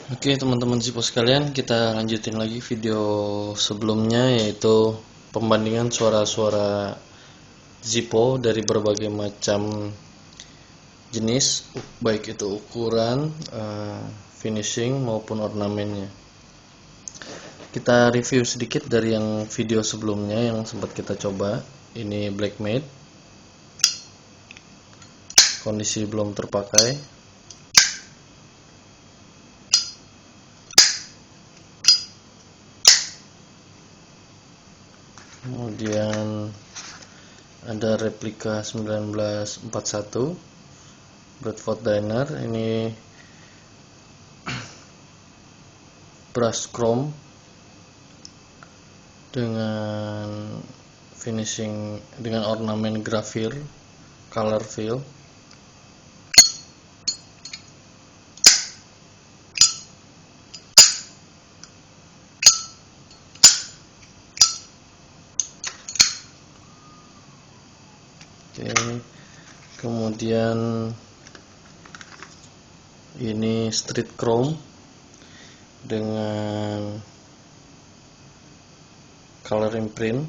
Oke teman-teman Zippo sekalian, kita lanjutin lagi video sebelumnya, yaitu pembandingan suara-suara Zippo dari berbagai macam jenis, baik itu ukuran, finishing maupun ornamennya. Kita review sedikit dari yang video sebelumnya yang sempat kita coba. Ini Black Matte, kondisi belum terpakai. Kemudian ada replika 1941 Bradford Diner. Ini brush chrome dengan finishing dengan ornamen grafir color fill. Oke, kemudian ini street chrome dengan color imprint.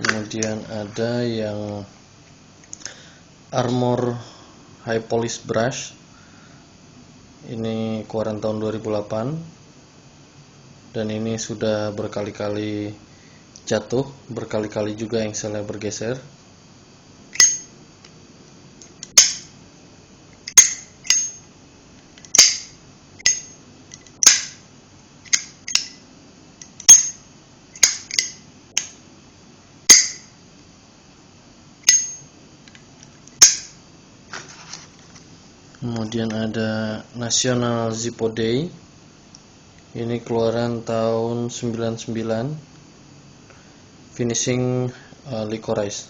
Kemudian ada yang Armor High Polish Brush. Ini keluaran tahun 2008 dan ini sudah berkali-kali jatuh, berkali-kali juga engselnya bergeser. Kemudian ada National Zippo Day. Ini keluaran tahun 99. Finishing licorice.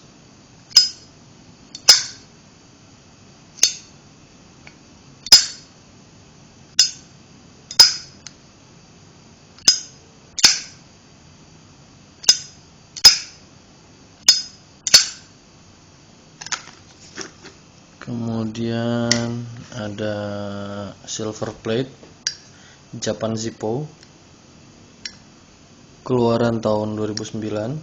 Kemudian ada silver plate Japan Zippo, keluaran tahun 2009.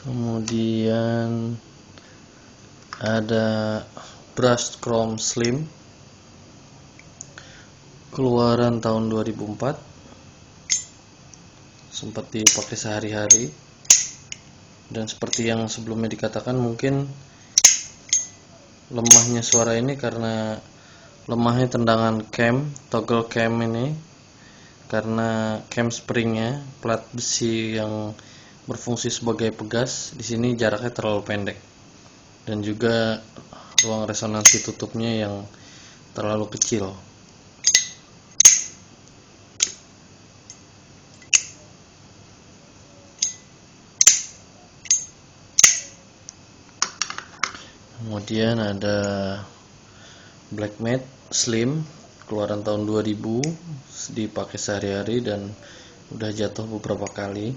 Kemudian ada brush chrome slim, keluaran tahun 2004, sempat dipakai sehari-hari. Dan seperti yang sebelumnya dikatakan, mungkin lemahnya suara ini karena lemahnya tendangan cam, toggle cam ini, karena cam springnya, plat besi yang berfungsi sebagai pegas, di sini jaraknya terlalu pendek, dan juga ruang resonansi tutupnya yang terlalu kecil. Kemudian ada Black Matte Slim, keluaran tahun 2000, dipakai sehari-hari dan udah jatuh beberapa kali.